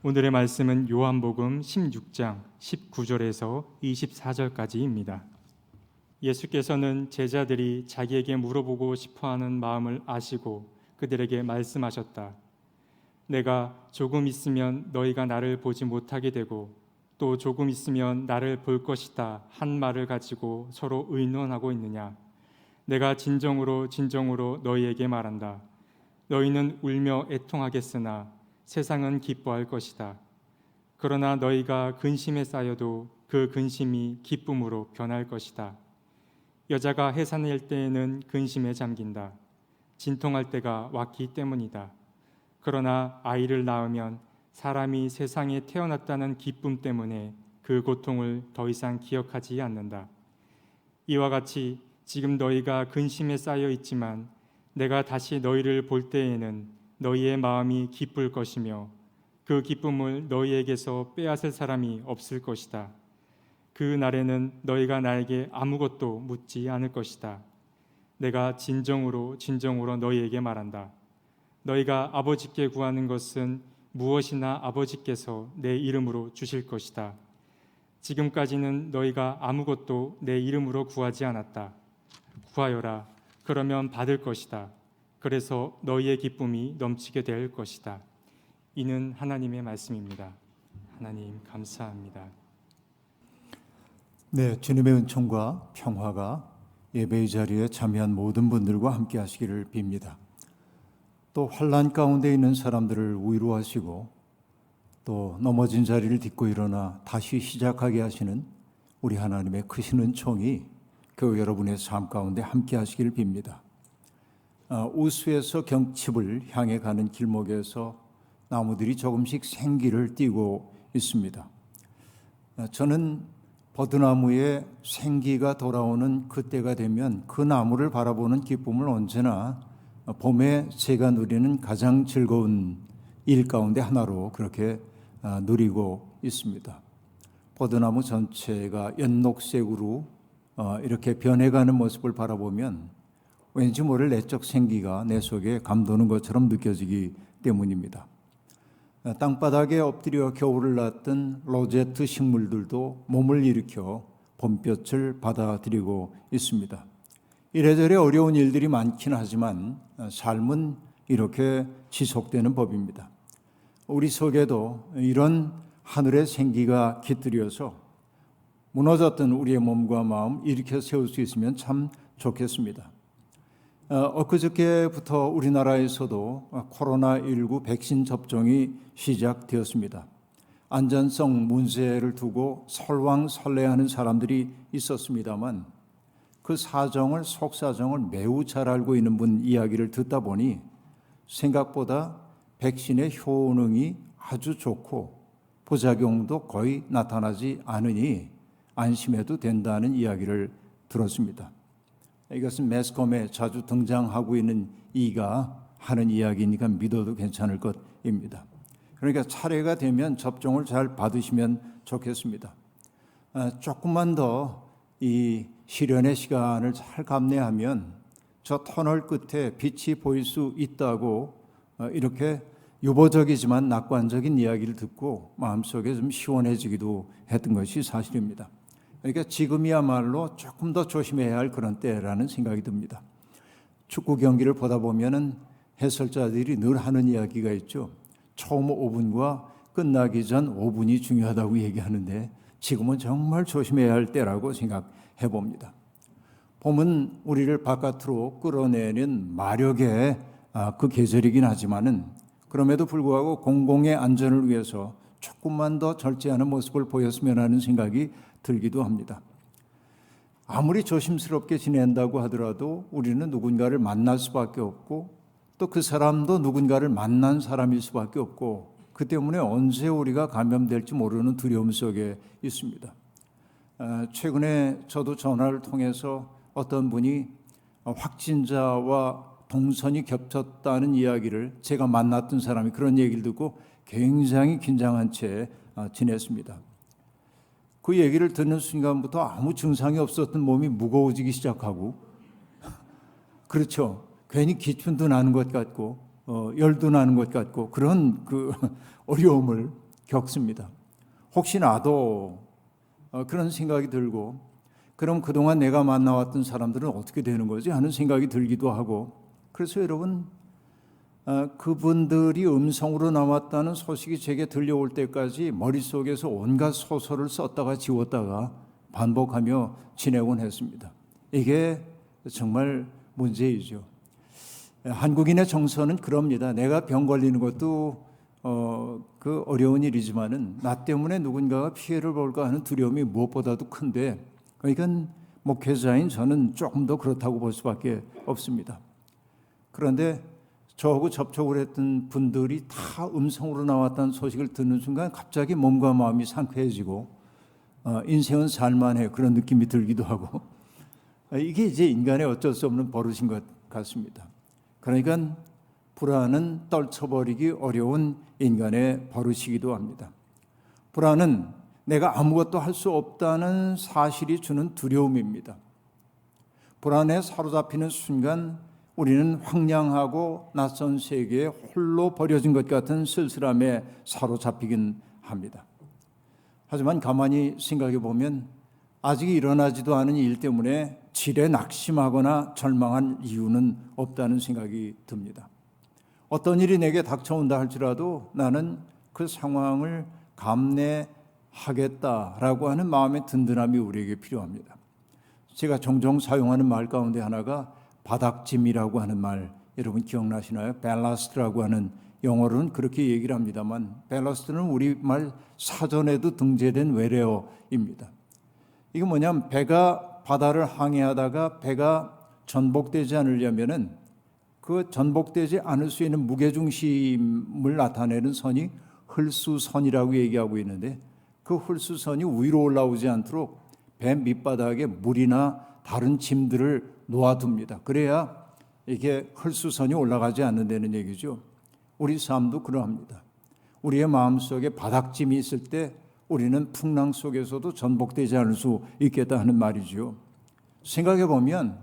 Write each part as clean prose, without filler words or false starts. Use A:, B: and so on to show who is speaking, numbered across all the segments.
A: 오늘의 말씀은 요한복음 16장 19절에서 24절까지입니다. 예수께서는 제자들이 자기에게 물어보고 싶어하는 마음을 아시고 그들에게 말씀하셨다. 내가 조금 있으면 너희가 나를 보지 못하게 되고 또 조금 있으면 나를 볼 것이다 한 말을 가지고 서로 의논하고 있느냐. 내가 진정으로 너희에게 말한다. 너희는 울며 애통하겠으나 세상은 기뻐할 것이다. 그러나 너희가 근심에 쌓여도 그 근심이 기쁨으로 변할 것이다. 여자가 해산할 때에는 근심에 잠긴다. 진통할 때가 왔기 때문이다. 그러나 아이를 낳으면 사람이 세상에 태어났다는 기쁨 때문에 그 고통을 더 이상 기억하지 않는다. 이와 같이 지금 너희가 근심에 쌓여 있지만 내가 다시 너희를 볼 때에는 너희의 마음이 기쁠 것이며 그 기쁨을 너희에게서 빼앗을 사람이 없을 것이다. 그 날에는 너희가 나에게 아무것도 묻지 않을 것이다. 내가 진정으로 너희에게 말한다. 너희가 아버지께 구하는 것은 무엇이나 아버지께서 내 이름으로 주실 것이다. 지금까지는 너희가 아무것도 내 이름으로 구하지 않았다. 구하여라. 그러면 받을 것이다. 그래서 너희의 기쁨이 넘치게 될 것이다. 이는 하나님의 말씀입니다. 하나님 감사합니다.
B: 네, 주님의 은총과 평화가 예배의 자리에 참여한 모든 분들과 함께 하시기를 빕니다. 또 환난 가운데 있는 사람들을 위로하시고 또 넘어진 자리를 딛고 일어나 다시 시작하게 하시는 우리 하나님의 크신 은총이 교회 여러분의 삶 가운데 함께 하시기를 빕니다. 우수에서 경칩을 향해 가는 길목에서 나무들이 조금씩 생기를 띠고 있습니다. 저는 버드나무에 생기가 돌아오는 그때가 되면 그 나무를 바라보는 기쁨을 언제나 봄에 제가 누리는 가장 즐거운 일 가운데 하나로 그렇게 누리고 있습니다. 버드나무 전체가 연녹색으로 이렇게 변해가는 모습을 바라보면 왠지 모를 내적 생기가 내 속에 감도는 것처럼 느껴지기 때문입니다. 땅바닥에 엎드려 겨울을 낳았던 로제트 식물들도 몸을 일으켜 봄볕을 받아들이고 있습니다. 이래저래 어려운 일들이 많긴 하지만 삶은 이렇게 지속되는 법입니다. 우리 속에도 이런 하늘의 생기가 깃들여서 무너졌던 우리의 몸과 마음 일으켜 세울 수 있으면 참 좋겠습니다. 엊그저께부터 우리나라에서도 코로나19 백신 접종이 시작되었습니다. 안전성 문제를 두고 설왕설래하는 사람들이 있었습니다만 그 속사정을 매우 잘 알고 있는 분 이야기를 듣다 보니 생각보다 백신의 효능이 아주 좋고 부작용도 거의 나타나지 않으니 안심해도 된다는 이야기를 들었습니다. 이것은 매스컴에 자주 등장하고 있는 이가 하는 이야기니까 믿어도 괜찮을 것입니다. 그러니까 차례가 되면 접종을 잘 받으시면 좋겠습니다. 조금만 더 이 시련의 시간을 잘 감내하면 저 터널 끝에 빛이 보일 수 있다고 이렇게 유보적이지만 낙관적인 이야기를 듣고 마음속에 좀 시원해지기도 했던 것이 사실입니다. 그러니까 지금이야말로 조금 더 조심해야 할 그런 때라는 생각이 듭니다. 축구 경기를 보다 보면은 해설자들이 늘 하는 이야기가 있죠. 처음 5분과 끝나기 전 5분이 중요하다고 얘기하는데 지금은 정말 조심해야 할 때라고 생각해 봅니다. 봄은 우리를 바깥으로 끌어내는 마력의 그 계절이긴 하지만은 그럼에도 불구하고 공공의 안전을 위해서 조금만 더 절제하는 모습을 보였으면 하는 생각이 들기도 합니다. 아무리 조심스럽게 지낸다고 하더라도 우리는 누군가를 만날 수밖에 없고 또 그 사람도 누군가를 만난 사람일 수밖에 없고 그 때문에 언제 우리가 감염될지 모르는 두려움 속에 있습니다. 최근에 저도 전화를 통해서 어떤 분이 확진자와 동선이 겹쳤다는 이야기를 제가 만났던 사람이 그런 얘기를 듣고 굉장히 긴장한 채 지냈습니다. 그 얘기를 듣는 순간부터 아무 증상이 없었던 몸이 무거워지기 시작하고 그렇죠. 괜히 기침도 나는 것 같고 열도 나는 것 같고 그런 그 어려움을 겪습니다. 혹시 나도 그런 생각이 들고, 그럼 그동안 내가 만나왔던 사람들은 어떻게 되는 거지 하는 생각이 들기도 하고, 그래서 여러분, 그분들이 음성으로 남았다는 소식이 제게 들려올 때까지 머릿속에서 온갖 소설을 썼다가 지웠다가 반복하며 지내곤 했습니다. 이게 정말 문제이죠. 한국인의 정서는 그럽니다. 내가 병 걸리는 것도 그 어려운 일이지만은 나 때문에 누군가가 피해를 볼까 하는 두려움이 무엇보다도 큰데, 그러니까 목회자인 저는 조금 더 그렇다고 볼 수밖에 없습니다. 그런데 저하고 접촉을 했던 분들이 다 음성으로 나왔다는 소식을 듣는 순간 갑자기 몸과 마음이 상쾌해지고 인생은 살만해 그런 느낌이 들기도 하고, 이게 이제 인간의 어쩔 수 없는 버릇인 것 같습니다. 그러니까 불안은 떨쳐버리기 어려운 인간의 버릇이기도 합니다. 불안은 내가 아무것도 할 수 없다는 사실이 주는 두려움입니다. 불안에 사로잡히는 순간 우리는 황량하고 낯선 세계에 홀로 버려진 것 같은 쓸쓸함에 사로잡히긴 합니다. 하지만 가만히 생각해 보면 아직 일어나지도 않은 일 때문에 질에 낙심하거나 절망한 이유는 없다는 생각이 듭니다. 어떤 일이 내게 닥쳐온다 할지라도 나는 그 상황을 감내하겠다라고 하는 마음의 든든함이 우리에게 필요합니다. 제가 종종 사용하는 말 가운데 하나가 바닥짐이라고 하는 말, 여러분 기억나시나요? 밸러스트라고 하는, 영어로는 그렇게 얘기를 합니다만 밸러스트는 우리말 사전에도 등재된 외래어입니다. 이게 뭐냐면 배가 바다를 항해하다가 배가 전복되지 않으려면은 그 전복되지 않을 수 있는 무게중심을 나타내는 선이 흘수선이라고 얘기하고 있는데, 그 흘수선이 위로 올라오지 않도록 배 밑바닥에 물이나 다른 짐들을 놓아둡니다. 그래야 이게 흘수선이 올라가지 않는다는 얘기죠. 우리 삶도 그러합니다. 우리의 마음속에 바닥짐이 있을 때 우리는 풍랑 속에서도 전복되지 않을 수 있겠다 하는 말이죠. 생각해 보면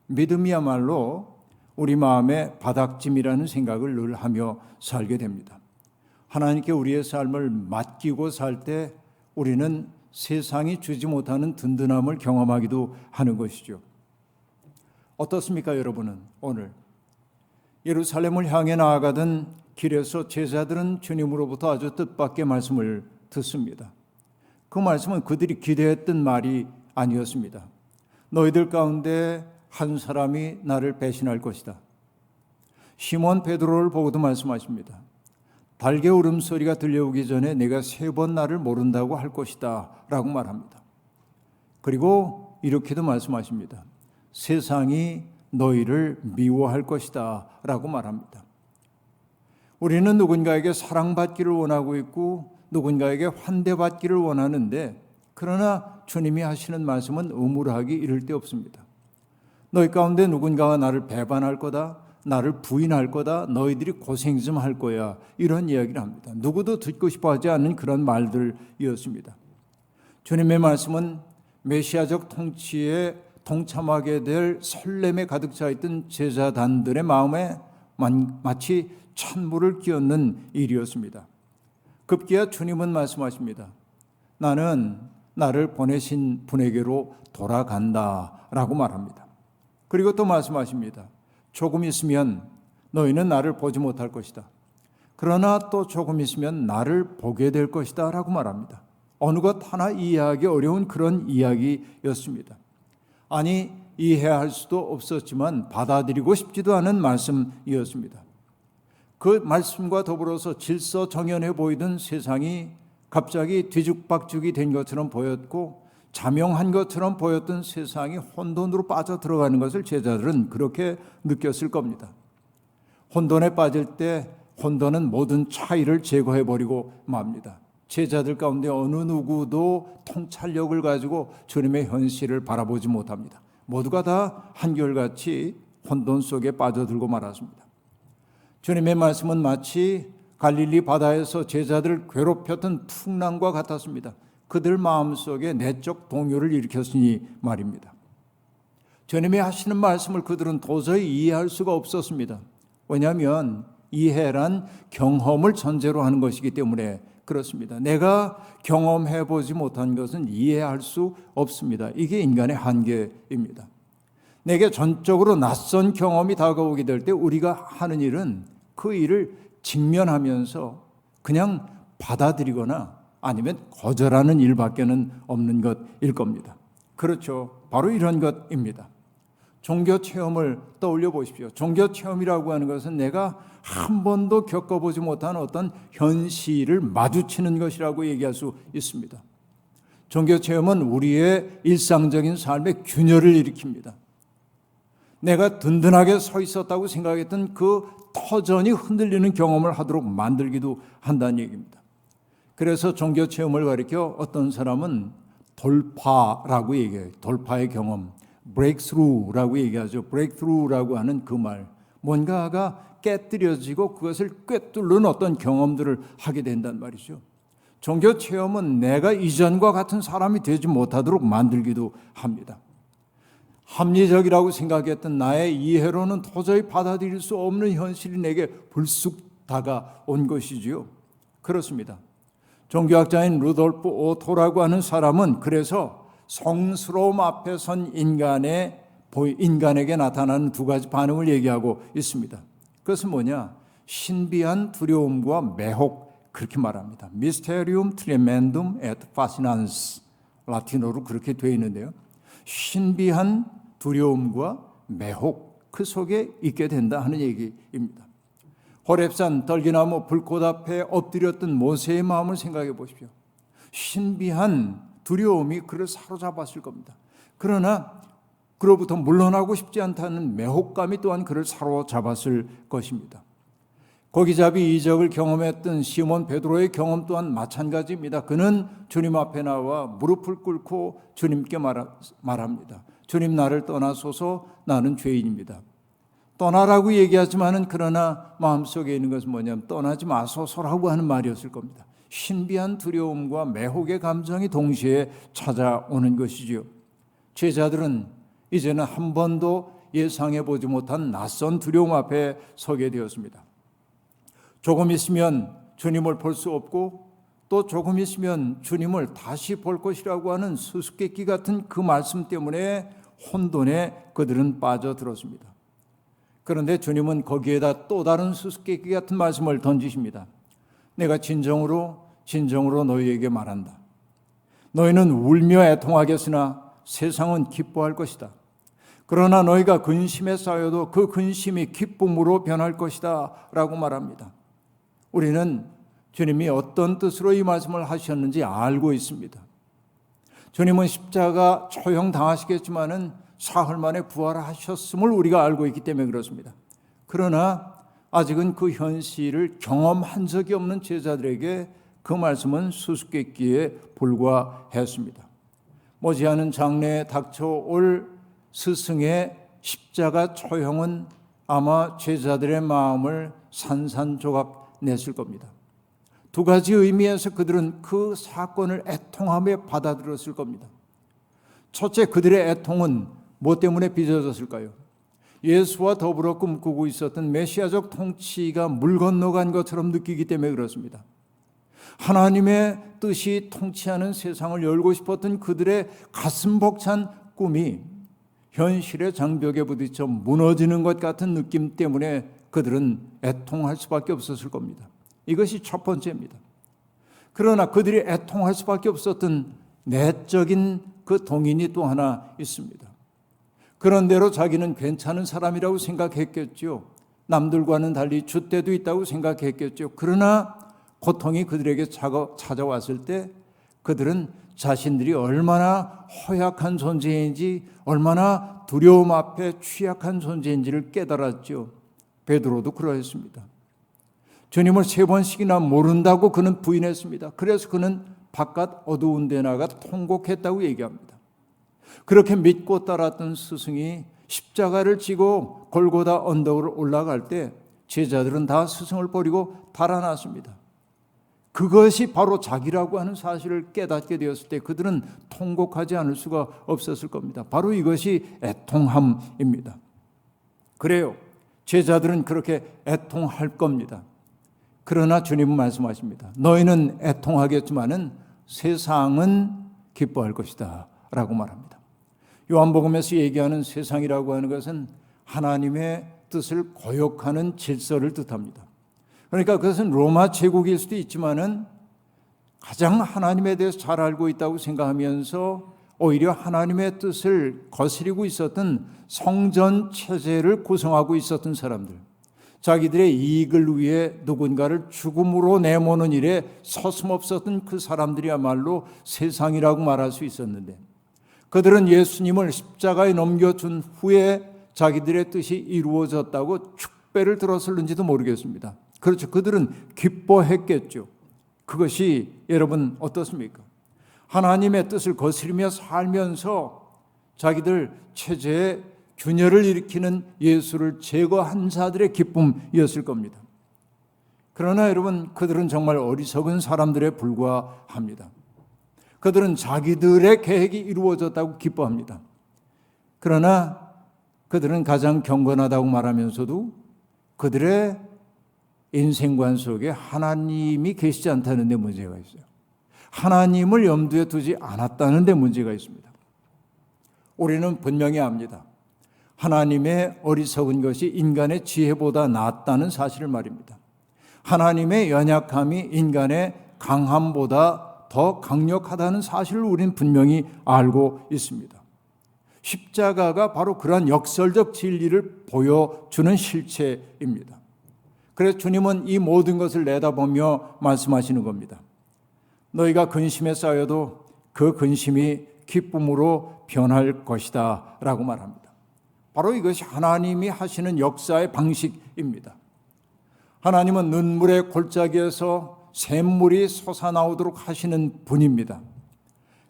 B: 믿음이야말로 우리 마음에 바닥짐이라는 생각을 늘 하며 살게 됩니다. 하나님께 우리의 삶을 맡기고 살 때 우리는 세상이 주지 못하는 든든함을 경험하기도 하는 것이죠. 어떻습니까, 여러분은? 오늘 예루살렘을 향해 나아가던 길에서 제자들은 주님으로부터 아주 뜻밖의 말씀을 듣습니다. 그 말씀은 그들이 기대했던 말이 아니었습니다. 너희들 가운데 한 사람이 나를 배신할 것이다. 시몬 베드로를 보고도 말씀하십니다. 달개 울음소리가 들려오기 전에 내가 3번 나를 모른다고 할 것이다 라고 말합니다. 그리고 이렇게도 말씀하십니다. 세상이 너희를 미워할 것이다 라고 말합니다. 우리는 누군가에게 사랑받기를 원하고 있고 누군가에게 환대받기를 원하는데, 그러나 주님이 하시는 말씀은 의무하기 이를 데 없습니다. 너희 가운데 누군가가 나를 배반할 거다, 나를 부인할 거다, 너희들이 고생 좀 할 거야, 이런 이야기를 합니다. 누구도 듣고 싶어 하지 않는 그런 말들이었습니다. 주님의 말씀은 메시아적 통치에 동참하게 될 설렘에 가득 차 있던 제자단들의 마음에 마치 찬물을 끼얹는 일이었습니다. 급기야 주님은 말씀하십니다. 나는 나를 보내신 분에게로 돌아간다 라고 말합니다. 그리고 또 말씀하십니다. 조금 있으면 너희는 나를 보지 못할 것이다. 그러나 또 조금 있으면 나를 보게 될 것이다 라고 말합니다. 어느 것 하나 이해하기 어려운 그런 이야기였습니다. 아니, 이해할 수도 없었지만 받아들이고 싶지도 않은 말씀이었습니다. 그 말씀과 더불어서 질서정연해 보이던 세상이 갑자기 뒤죽박죽이 된 것처럼 보였고, 자명한 것처럼 보였던 세상이 혼돈으로 빠져 들어가는 것을 제자들은 그렇게 느꼈을 겁니다. 혼돈에 빠질 때 혼돈은 모든 차이를 제거해버리고 맙니다. 제자들 가운데 어느 누구도 통찰력을 가지고 주님의 현실을 바라보지 못합니다. 모두가 다 한결같이 혼돈 속에 빠져들고 말았습니다. 주님의 말씀은 마치 갈릴리 바다에서 제자들을 괴롭혔던 풍랑과 같았습니다. 그들 마음속에 내적 동요를 일으켰으니 말입니다. 주님이 하시는 말씀을 그들은 도저히 이해할 수가 없었습니다. 왜냐하면 이해란 경험을 전제로 하는 것이기 때문에 그렇습니다. 내가 경험해 보지 못한 것은 이해할 수 없습니다. 이게 인간의 한계입니다. 내게 전적으로 낯선 경험이 다가오게 될 때 우리가 하는 일은 그 일을 직면하면서 그냥 받아들이거나 아니면 거절하는 일밖에는 없는 것일 겁니다. 그렇죠. 바로 이런 것입니다. 종교 체험을 떠올려 보십시오. 종교 체험이라고 하는 것은 내가 한 번도 겪어보지 못한 어떤 현실을 마주치는 것이라고 얘기할 수 있습니다. 종교 체험은 우리의 일상적인 삶의 균열을 일으킵니다. 내가 든든하게 서 있었다고 생각했던 그 터전이 흔들리는 경험을 하도록 만들기도 한다는 얘기입니다. 그래서 종교 체험을 가리켜 어떤 사람은 돌파라고 얘기해요. 돌파의 경험, breakthrough라고 얘기하죠. breakthrough라고 하는 그 말, 뭔가가 깨뜨려지고 그것을 꿰뚫는 어떤 경험들을 하게 된단 말이죠. 종교 체험은 내가 이전과 같은 사람이 되지 못하도록 만들기도 합니다. 합리적이라고 생각했던 나의 이해로는 도저히 받아들일 수 없는 현실이 내게 불쑥 다가온 것이지요. 그렇습니다. 종교학자인 루돌프 오토라고 하는 사람은 그래서 성스러움 앞에 선 인간에게 나타나는 두 가지 반응을 얘기하고 있습니다. 그것은 뭐냐? 신비한 두려움과 매혹, 그렇게 말합니다. Mysterium tremendum et fascinans, 라틴어로 그렇게 되어 있는데요. 신비한 두려움과 매혹, 그 속에 있게 된다 하는 얘기입니다. 호렙산 떨기나무 불꽃 앞에 엎드렸던 모세의 마음을 생각해 보십시오. 신비한 두려움이 그를 사로잡았을 겁니다. 그러나 그로부터 물러나고 싶지 않다는 매혹감이 또한 그를 사로잡았을 것입니다. 고기잡이 이적을 경험했던 시몬 베드로의 경험 또한 마찬가지입니다. 그는 주님 앞에 나와 무릎을 꿇고 주님께 말합니다. 주님, 나를 떠나소서, 나는 죄인입니다. 떠나라고 얘기하지만은 그러나 마음속에 있는 것은 뭐냐면 떠나지 마소서라고 하는 말이었을 겁니다. 신비한 두려움과 매혹의 감정이 동시에 찾아오는 것이지요. 제자들은 이제는 한 번도 예상해 보지 못한 낯선 두려움 앞에 서게 되었습니다. 조금 있으면 주님을 볼 수 없고 또 조금 있으면 주님을 다시 볼 것이라고 하는 수수께끼 같은 그 말씀 때문에 혼돈에 그들은 빠져들었습니다. 그런데 주님은 거기에다 또 다른 수수께끼 같은 말씀을 던지십니다. 내가 진정으로 너희에게 말한다. 너희는 울며 애통하겠으나 세상은 기뻐할 것이다. 그러나 너희가 근심에 쌓여도 그 근심이 기쁨으로 변할 것이다 라고 말합니다. 우리는 주님이 어떤 뜻으로 이 말씀을 하셨는지 알고 있습니다. 주님은 십자가 처형당하시겠지만은 사흘 만에 부활하셨음을 우리가 알고 있기 때문에 그렇습니다. 그러나 아직은 그 현실을 경험한 적이 없는 제자들에게 그 말씀은 수수께끼에 불과했습니다. 머지않은 장래에 닥쳐올 스승의 십자가 처형은 아마 제자들의 마음을 산산조각 냈을 겁니다. 두 가지 의미에서 그들은 그 사건을 애통하며 받아들였을 겁니다. 첫째, 그들의 애통은 무엇 때문에 빚어졌을까요? 예수와 더불어 꿈꾸고 있었던 메시아적 통치가 물 건너간 것처럼 느끼기 때문에 그렇습니다. 하나님의 뜻이 통치하는 세상을 열고 싶었던 그들의 가슴 벅찬 꿈이 현실의 장벽에 부딪혀 무너지는 것 같은 느낌 때문에 그들은 애통할 수밖에 없었을 겁니다. 이것이 첫 번째입니다. 그러나 그들이 애통할 수밖에 없었던 내적인 그 동인이 또 하나 있습니다. 그런대로 자기는 괜찮은 사람이라고 생각했겠죠. 남들과는 달리 줏대도 있다고 생각했겠죠. 그러나 고통이 그들에게 찾아왔을 때 그들은 자신들이 얼마나 허약한 존재인지, 얼마나 두려움 앞에 취약한 존재인지를 깨달았죠. 베드로도 그러했습니다. 주님을 3번씩이나 모른다고 그는 부인했습니다. 그래서 그는 바깥 어두운 데 나가 통곡했다고 얘기합니다. 그렇게 믿고 따랐던 스승이 십자가를 지고 골고다 언덕을 올라갈 때 제자들은 다 스승을 버리고 달아났습니다. 그것이 바로 자기라고 하는 사실을 깨닫게 되었을 때 그들은 통곡하지 않을 수가 없었을 겁니다. 바로 이것이 애통함입니다. 그래요. 제자들은 그렇게 애통할 겁니다. 그러나 주님은 말씀하십니다. 너희는 애통하겠지만은 세상은 기뻐할 것이다 라고 말합니다. 요한복음에서 얘기하는 세상이라고 하는 것은 하나님의 뜻을 거역하는 질서를 뜻합니다. 그러니까 그것은 로마 제국일 수도 있지만은 가장 하나님에 대해서 잘 알고 있다고 생각하면서 오히려 하나님의 뜻을 거스리고 있었던 성전 체제를 구성하고 있었던 사람들, 자기들의 이익을 위해 누군가를 죽음으로 내모는 일에 서슴없었던 그 사람들이야말로 세상이라고 말할 수 있었는데, 그들은 예수님을 십자가에 넘겨준 후에 자기들의 뜻이 이루어졌다고 축배를 들었을는지도 모르겠습니다. 그렇죠. 그들은 기뻐했겠죠. 그것이 여러분 어떻습니까? 하나님의 뜻을 거스리며 살면서 자기들 체제에 균열을 일으키는 예수를 제거한 자들의 기쁨이었을 겁니다. 그러나 여러분, 그들은 정말 어리석은 사람들에 불과합니다. 그들은 자기들의 계획이 이루어졌다고 기뻐합니다. 그러나 그들은 가장 경건하다고 말하면서도 그들의 인생관 속에 하나님이 계시지 않다는 데 문제가 있어요. 하나님을 염두에 두지 않았다는 데 문제가 있습니다. 우리는 분명히 압니다. 하나님의 어리석은 것이 인간의 지혜보다 낫다는 사실을 말입니다. 하나님의 연약함이 인간의 강함보다 더 강력하다는 사실을 우리는 분명히 알고 있습니다. 십자가가 바로 그러한 역설적 진리를 보여주는 실체입니다. 그래서 주님은 이 모든 것을 내다보며 말씀하시는 겁니다. 너희가 근심에 쌓여도 그 근심이 기쁨으로 변할 것이다 라고 말합니다. 바로 이것이 하나님이 하시는 역사의 방식입니다. 하나님은 눈물의 골짜기에서 샘물이 솟아나오도록 하시는 분입니다.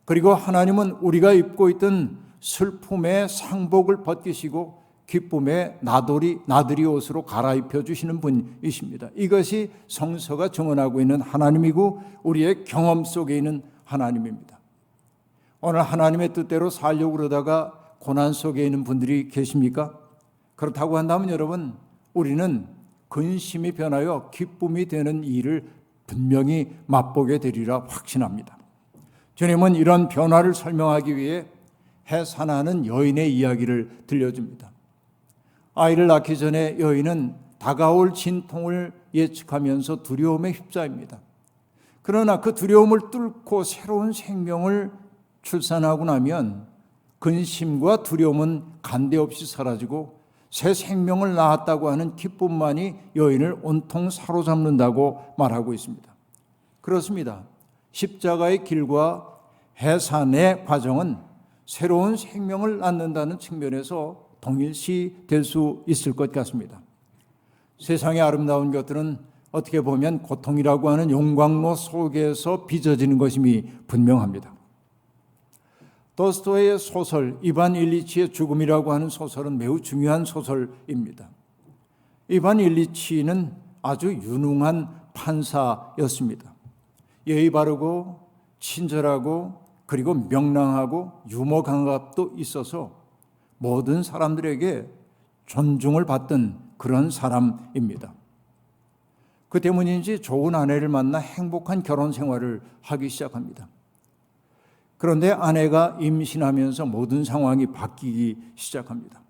B: 그리고 하나님은 우리가 입고 있던 슬픔의 상복을 벗기시고 기쁨의 나들이 옷으로 갈아입혀 주시는 분이십니다. 이것이 성서가 증언하고 있는 하나님이고 우리의 경험 속에 있는 하나님입니다. 오늘 하나님의 뜻대로 살려고 그러다가 고난 속에 있는 분들이 계십니까? 그렇다고 한다면 여러분, 우리는 근심이 변하여 기쁨이 되는 일을 분명히 맛보게 되리라 확신합니다. 주님은 이런 변화를 설명하기 위해 해산하는 여인의 이야기를 들려줍니다. 아이를 낳기 전에 여인은 다가올 진통을 예측하면서 두려움에 휩싸입니다. 그러나 그 두려움을 뚫고 새로운 생명을 출산하고 나면 근심과 두려움은 간데없이 사라지고 새 생명을 낳았다고 하는 기쁨만이 여인을 온통 사로잡는다고 말하고 있습니다. 그렇습니다. 십자가의 길과 해산의 과정은 새로운 생명을 낳는다는 측면에서 동일시 될 수 있을 것 같습니다. 세상의 아름다운 것들은 어떻게 보면 고통이라고 하는 용광로 속에서 빚어지는 것임이 분명합니다. 돌스토이의 소설 이반 일리치의 죽음이라고 하는 소설은 매우 중요한 소설입니다. 이반 일리치는 아주 유능한 판사였습니다. 예의 바르고 친절하고 그리고 명랑하고 유머 감각도 있어서 모든 사람들에게 존중을 받던 그런 사람입니다. 그 때문인지 좋은 아내를 만나 행복한 결혼 생활을 하기 시작합니다. 그런데 아내가 임신하면서 모든 상황이 바뀌기 시작합니다.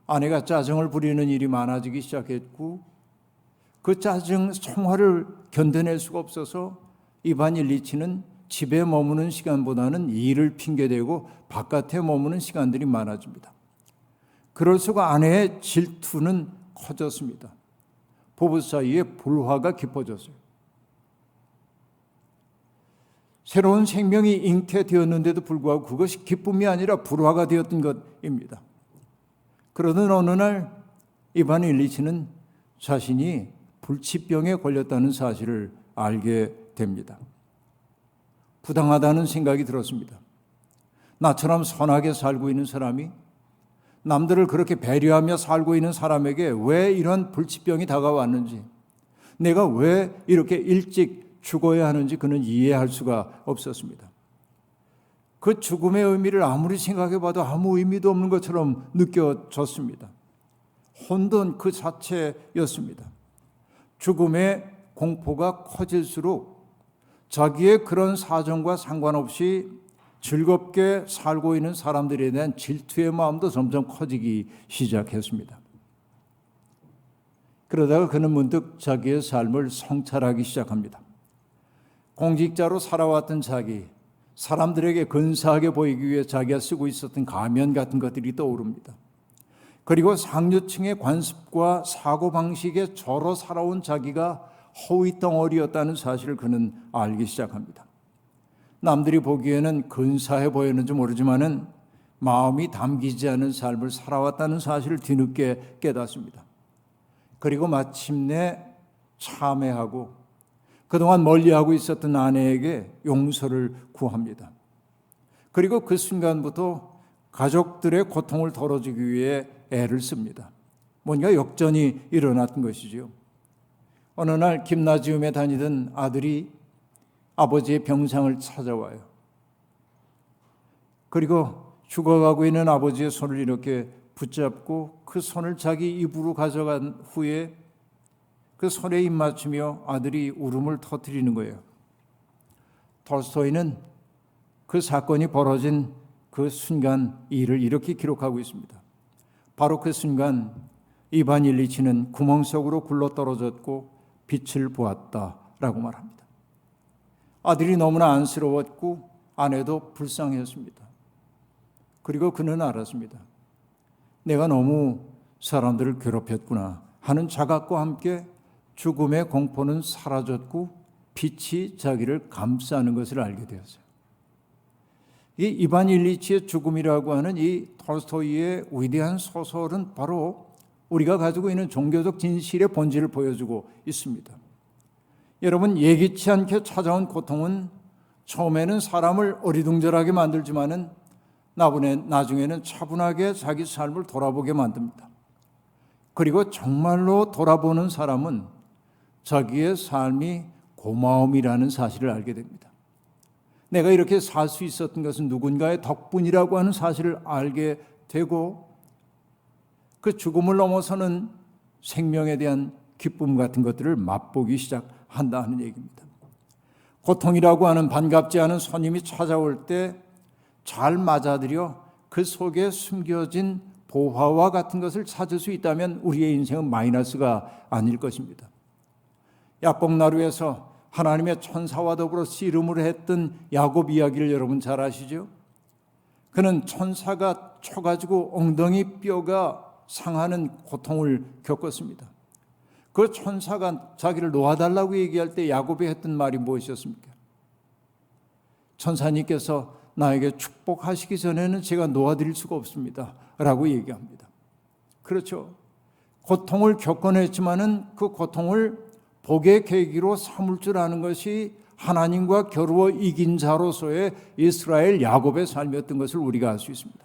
B: 아내가 짜증을 부리는 일이 많아지기 시작했고 그 짜증 성화를 견뎌낼 수가 없어서 이반 일리치는 집에 머무는 시간보다는 일을 핑계대고 바깥에 머무는 시간들이 많아집니다. 그럴수록 아내의 질투는 커졌습니다. 부부 사이에 불화가 깊어졌어요. 새로운 생명이 잉태되었는데도 불구하고 그것이 기쁨이 아니라 불화가 되었던 것입니다. 그러던 어느 날 이반 일리치는 자신이 불치병에 걸렸다는 사실을 알게 됩니다. 부당하다는 생각이 들었습니다. 나처럼 선하게 살고 있는 사람이 남들을 그렇게 배려하며 살고 있는 사람에게 왜 이런 불치병이 다가왔는지, 내가 왜 이렇게 일찍 죽어야 하는지 그는 이해할 수가 없었습니다. 그 죽음의 의미를 아무리 생각해봐도 아무 의미도 없는 것처럼 느껴졌습니다. 혼돈 그 자체였습니다. 죽음의 공포가 커질수록 자기의 그런 사정과 상관없이 즐겁게 살고 있는 사람들에 대한 질투의 마음도 점점 커지기 시작했습니다. 그러다가 그는 문득 자기의 삶을 성찰하기 시작합니다. 공직자로 살아왔던 자기, 사람들에게 근사하게 보이기 위해 자기가 쓰고 있었던 가면 같은 것들이 떠오릅니다. 그리고 상류층의 관습과 사고방식에 절어 살아온 자기가 허위덩어리였다는 사실을 그는 알기 시작합니다. 남들이 보기에는 근사해 보였는지 모르지만은 마음이 담기지 않은 삶을 살아왔다는 사실을 뒤늦게 깨닫습니다. 그리고 마침내 참회하고 그동안 멀리하고 있었던 아내에게 용서를 구합니다. 그리고 그 순간부터 가족들의 고통을 덜어주기 위해 애를 씁니다. 뭔가 역전이 일어났던 것이지요. 어느 날 김나지움에 다니던 아들이 아버지의 병상을 찾아와요. 그리고 죽어가고 있는 아버지의 손을 이렇게 붙잡고 그 손을 자기 입으로 가져간 후에 그 손에 입 맞추며 아들이 울음을 터뜨리는 거예요. 톨스토이는 그 사건이 벌어진 그 순간 일을 이렇게 기록하고 있습니다. 바로 그 순간 이반 일리치는 구멍 속으로 굴러떨어졌고 빛을 보았다라고 말합니다. 아들이 너무나 안쓰러웠고 아내도 불쌍했습니다. 그리고 그는 알았습니다. 내가 너무 사람들을 괴롭혔구나 하는 자각과 함께 죽음의 공포는 사라졌고 빛이 자기를 감싸는 것을 알게 되었어요. 이 이반 일리치의 죽음이라고 하는 이 톨스토이의 위대한 소설은 바로 우리가 가지고 있는 종교적 진실의 본질을 보여주고 있습니다. 여러분, 예기치 않게 찾아온 고통은 처음에는 사람을 어리둥절하게 만들지만은 나중에는 차분하게 자기 삶을 돌아보게 만듭니다. 그리고 정말로 돌아보는 사람은 자기의 삶이 고마움이라는 사실을 알게 됩니다. 내가 이렇게 살 수 있었던 것은 누군가의 덕분이라고 하는 사실을 알게 되고 그 죽음을 넘어서는 생명에 대한 기쁨 같은 것들을 맛보기 시작한다는 얘기입니다. 고통이라고 하는 반갑지 않은 손님이 찾아올 때 잘 맞아들여 그 속에 숨겨진 보화와 같은 것을 찾을 수 있다면 우리의 인생은 마이너스가 아닐 것입니다. 야복나루에서 하나님의 천사와 더불어 씨름을 했던 야곱 이야기를 여러분 잘 아시죠? 그는 천사가 쳐가지고 엉덩이 뼈가 상하는 고통을 겪었습니다. 그 천사가 자기를 놓아달라고 얘기할 때 야곱이 했던 말이 무엇이었습니까? 천사님께서 나에게 축복하시기 전에는 제가 놓아드릴 수가 없습니다 라고 얘기합니다. 그렇죠. 고통을 겪어냈지만은 그 고통을 복의 계기로 삼을 줄 아는 것이 하나님과 겨루어 이긴 자로서의 이스라엘 야곱의 삶이었던 것을 우리가 알 수 있습니다.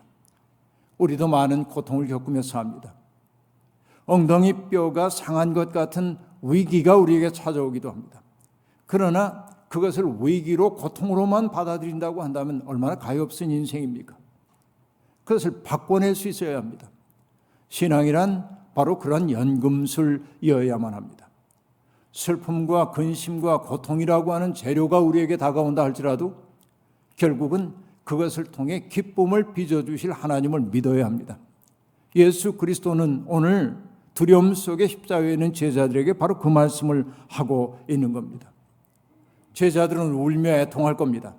B: 우리도 많은 고통을 겪으며 삽니다. 엉덩이 뼈가 상한 것 같은 위기가 우리에게 찾아오기도 합니다. 그러나 그것을 위기로 고통으로만 받아들인다고 한다면 얼마나 가엾은 인생입니까? 그것을 바꿔낼 수 있어야 합니다. 신앙이란 바로 그런 연금술이어야만 합니다. 슬픔과 근심과 고통이라고 하는 재료가 우리에게 다가온다 할지라도 결국은 그것을 통해 기쁨을 빚어주실 하나님을 믿어야 합니다. 예수 그리스도는 오늘 두려움 속에 십자가에 있는 제자들에게 바로 그 말씀을 하고 있는 겁니다. 제자들은 울며 애통할 겁니다.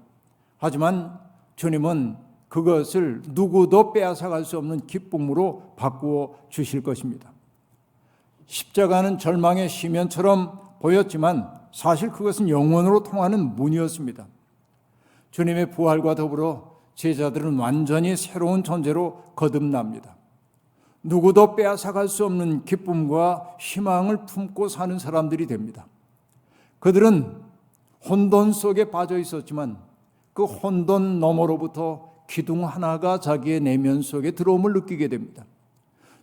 B: 하지만 주님은 그것을 누구도 빼앗아갈 수 없는 기쁨으로 바꾸어 주실 것입니다. 십자가는 절망의 시면처럼 보였지만 사실 그것은 영원으로 통하는 문이었습니다. 주님의 부활과 더불어 제자들은 완전히 새로운 존재로 거듭납니다. 누구도 빼앗아갈 수 없는 기쁨과 희망을 품고 사는 사람들이 됩니다. 그들은 혼돈 속에 빠져 있었지만 그 혼돈 너머로부터 기둥 하나가 자기의 내면 속에 들어옴을 느끼게 됩니다.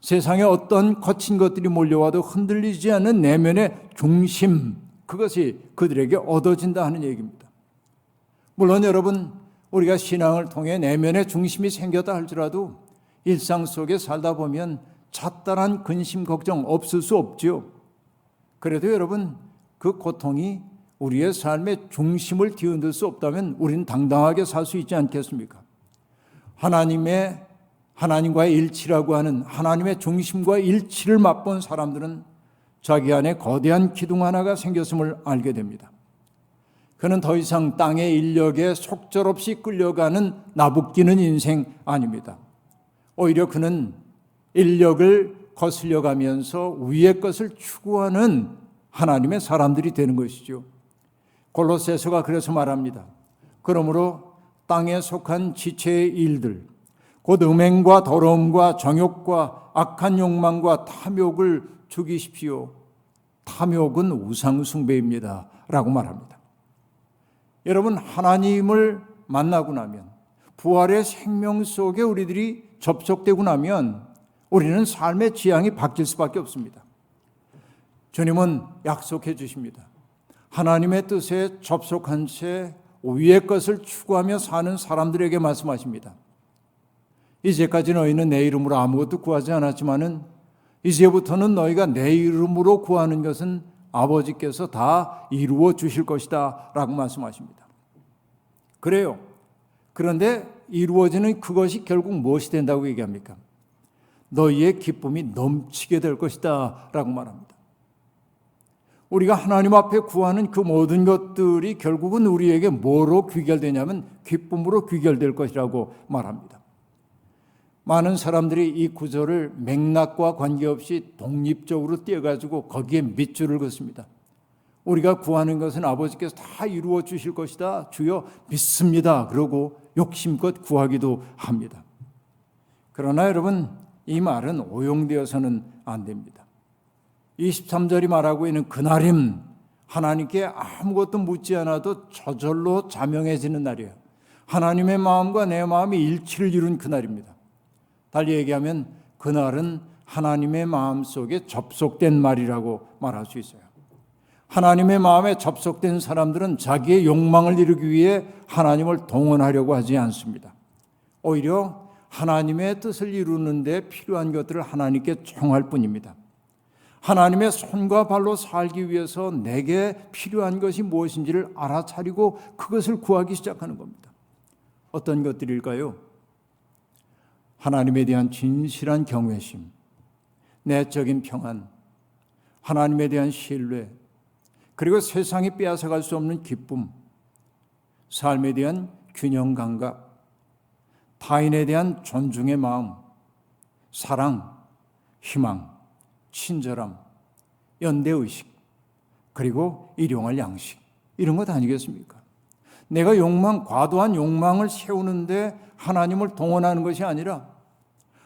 B: 세상에 어떤 거친 것들이 몰려와도 흔들리지 않는 내면의 중심, 그것이 그들에게 얻어진다 하는 얘기입니다. 물론 여러분, 우리가 신앙을 통해 내면의 중심이 생겼다 할지라도 일상 속에 살다 보면 잣달한 근심 걱정 없을 수 없지요. 그래도 여러분, 그 그 고통이 우리의 삶의 중심을 뒤흔들 수 없다면 우리는 당당하게 살 수 있지 않겠습니까? 하나님과의 일치라고 하는 하나님의 중심과 일치를 맛본 사람들은 자기 안에 거대한 기둥 하나가 생겼음을 알게 됩니다. 그는 더 이상 땅의 인력에 속절없이 끌려가는 나부끼는 인생 아닙니다. 오히려 그는 인력을 거슬려 가면서 위의 것을 추구하는 하나님의 사람들이 되는 것이죠. 골로새서가 그래서 말합니다. 그러므로 땅에 속한 지체의 일들, 곧 음행과 더러움과 정욕과 악한 욕망과 탐욕을 죽이십시오. 탐욕은 우상 숭배입니다. 라고 말합니다. 여러분, 하나님을 만나고 나면, 부활의 생명 속에 우리들이 접속되고 나면 우리는 삶의 지향이 바뀔 수밖에 없습니다. 주님은 약속해 주십니다. 하나님의 뜻에 접속한 채 위의 것을 추구하며 사는 사람들에게 말씀하십니다. 이제까지 너희는 내 이름으로 아무것도 구하지 않았지만은 이제부터는 너희가 내 이름으로 구하는 것은 아버지께서 다 이루어 주실 것이다 라고 말씀하십니다. 그래요. 그런데 이루어지는 그것이 결국 무엇이 된다고 얘기합니까? 너희의 기쁨이 넘치게 될 것이다 라고 말합니다. 우리가 하나님 앞에 구하는 그 모든 것들이 결국은 우리에게 뭐로 귀결되냐면 기쁨으로 귀결될 것이라고 말합니다. 많은 사람들이 이 구절을 맥락과 관계없이 독립적으로 떼어가지고 거기에 밑줄을 긋습니다. 우리가 구하는 것은 아버지께서 다 이루어 주실 것이다. 주여 믿습니다. 그러고 욕심껏 구하기도 합니다. 그러나 여러분, 이 말은 오용되어서는 안 됩니다. 23절이 말하고 있는 그날임, 하나님께 아무것도 묻지 않아도 저절로 자명해지는 날이에요. 하나님의 마음과 내 마음이 일치를 이룬 그날입니다. 달리 얘기하면 그날은 하나님의 마음 속에 접속된 말이라고 말할 수 있어요. 하나님의 마음에 접속된 사람들은 자기의 욕망을 이루기 위해 하나님을 동원하려고 하지 않습니다. 오히려 하나님의 뜻을 이루는 데 필요한 것들을 하나님께 청할 뿐입니다. 하나님의 손과 발로 살기 위해서 내게 필요한 것이 무엇인지를 알아차리고 그것을 구하기 시작하는 겁니다. 어떤 것들일까요? 하나님에 대한 진실한 경외심, 내적인 평안, 하나님에 대한 신뢰, 그리고 세상이 빼앗아갈 수 없는 기쁨, 삶에 대한 균형 감각, 타인에 대한 존중의 마음, 사랑, 희망, 친절함, 연대의식, 그리고 일용할 양식, 이런 것 아니겠습니까? 내가 과도한 욕망을 세우는데 하나님을 동원하는 것이 아니라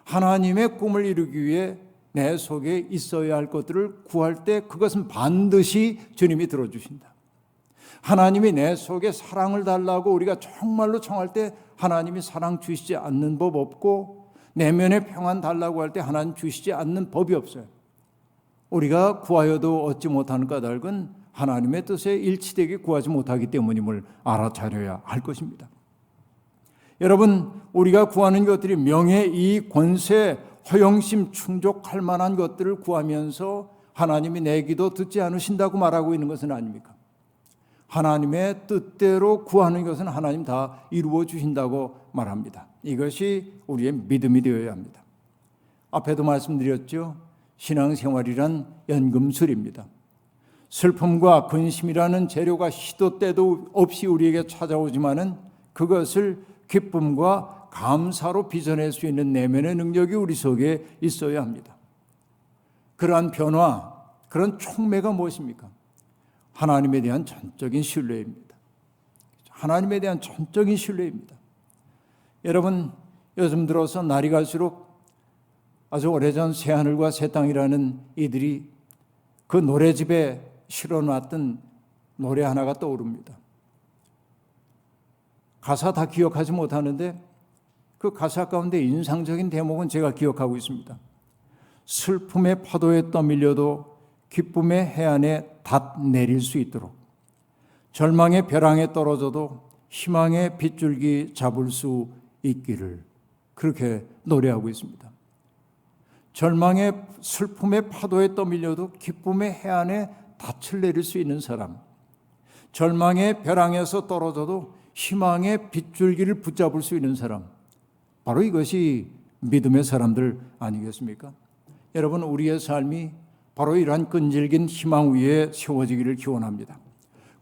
B: 하나님의 꿈을 이루기 위해 내 속에 있어야 할 것들을 구할 때 그것은 반드시 주님이 들어주신다. 하나님이 내 속에 사랑을 달라고 우리가 정말로 청할 때 하나님이 사랑 주시지 않는 법 없고, 내면의 평안 달라고 할 때 하나님 주시지 않는 법이 없어요. 우리가 구하여도 얻지 못하는 까닭은 하나님의 뜻에 일치되게 구하지 못하기 때문임을 알아차려야 할 것입니다. 여러분, 우리가 구하는 것들이 명예, 이익, 권세, 허영심 충족할 만한 것들을 구하면서 하나님이 내 기도 듣지 않으신다고 말하고 있는 것은 아닙니까? 하나님의 뜻대로 구하는 것은 하나님 다 이루어 주신다고 말합니다. 이것이 우리의 믿음이 되어야 합니다. 앞에도 말씀드렸죠. 신앙생활이란 연금술입니다. 슬픔과 근심이라는 재료가 시도 때도 없이 우리에게 찾아오지만은 그것을 기쁨과 감사로 빚어낼 수 있는 내면의 능력이 우리 속에 있어야 합니다. 그러한 변화, 그런 촉매가 무엇입니까? 하나님에 대한 전적인 신뢰입니다. 하나님에 대한 전적인 신뢰입니다. 여러분, 요즘 들어서 날이 갈수록 아주 오래전 새하늘과 새 땅이라는 이들이 그 노래집에 실어놨던 노래 하나가 떠오릅니다. 가사 다 기억하지 못하는데 그 가사 가운데 인상적인 대목은 제가 기억하고 있습니다. 슬픔의 파도에 떠밀려도 기쁨의 해안에 닷 내릴 수 있도록, 절망의 벼랑에 떨어져도 희망의 빗줄기 잡을 수 있기를, 그렇게 노래하고 있습니다. 절망의 슬픔의 파도에 떠밀려도 기쁨의 해안에 닻을 내릴 수 있는 사람, 절망의 벼랑에서 떨어져도 희망의 빗줄기를 붙잡을 수 있는 사람, 바로 이것이 믿음의 사람들 아니겠습니까? 여러분, 우리의 삶이 바로 이러한 끈질긴 희망 위에 세워지기를 기원합니다.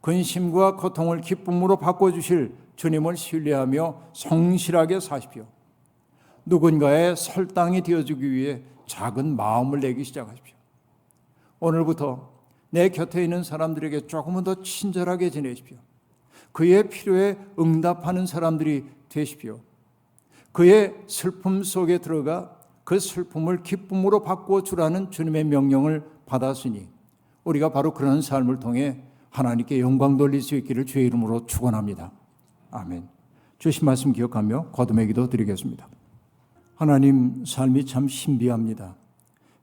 B: 근심과 고통을 기쁨으로 바꿔주실 주님을 신뢰하며 성실하게 사십시오. 누군가의 설당이 되어주기 위해 작은 마음을 내기 시작하십시오. 오늘부터 내 곁에 있는 사람들에게 조금은 더 친절하게 지내십시오. 그의 필요에 응답하는 사람들이 되십시오. 그의 슬픔 속에 들어가 그 슬픔을 기쁨으로 바꿔주라는 주님의 명령을 받았으니 우리가 바로 그런 삶을 통해 하나님께 영광 돌릴 수 있기를 주의 이름으로 축원합니다. 아멘. 주신 말씀 기억하며 거듭의 기도 드리겠습니다. 하나님, 삶이 참 신비합니다.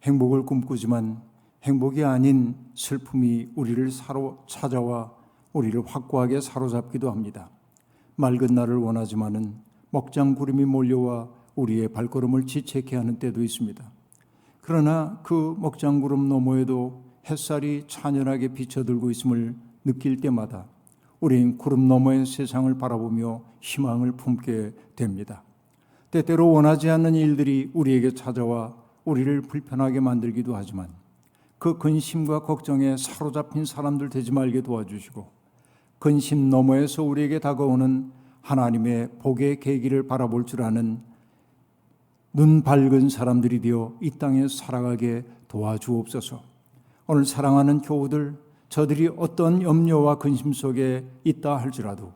B: 행복을 꿈꾸지만 행복이 아닌 슬픔이 우리를 찾아와 우리를 확고하게 사로잡기도 합니다. 맑은 날을 원하지만은 먹장 구름이 몰려와 우리의 발걸음을 지체케 하는 때도 있습니다. 그러나 그 먹장 구름 너머에도 햇살이 찬연하게 비춰들고 있음을 느낄 때마다 우린 구름 너머의 세상을 바라보며 희망을 품게 됩니다. 때때로 원하지 않는 일들이 우리에게 찾아와 우리를 불편하게 만들기도 하지만 그 근심과 걱정에 사로잡힌 사람들 되지 말게 도와주시고 근심 너머에서 우리에게 다가오는 하나님의 복의 계기를 바라볼 줄 아는 눈 밝은 사람들이 되어 이 땅에 살아가게 도와주옵소서. 오늘 사랑하는 교우들, 저들이 어떤 염려와 근심 속에 있다 할지라도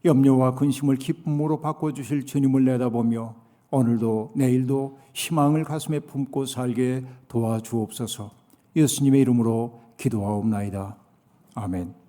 B: 염려와 근심을 기쁨으로 바꿔주실 주님을 내다보며 오늘도 내일도 희망을 가슴에 품고 살게 도와주옵소서. 예수님의 이름으로 기도하옵나이다. 아멘.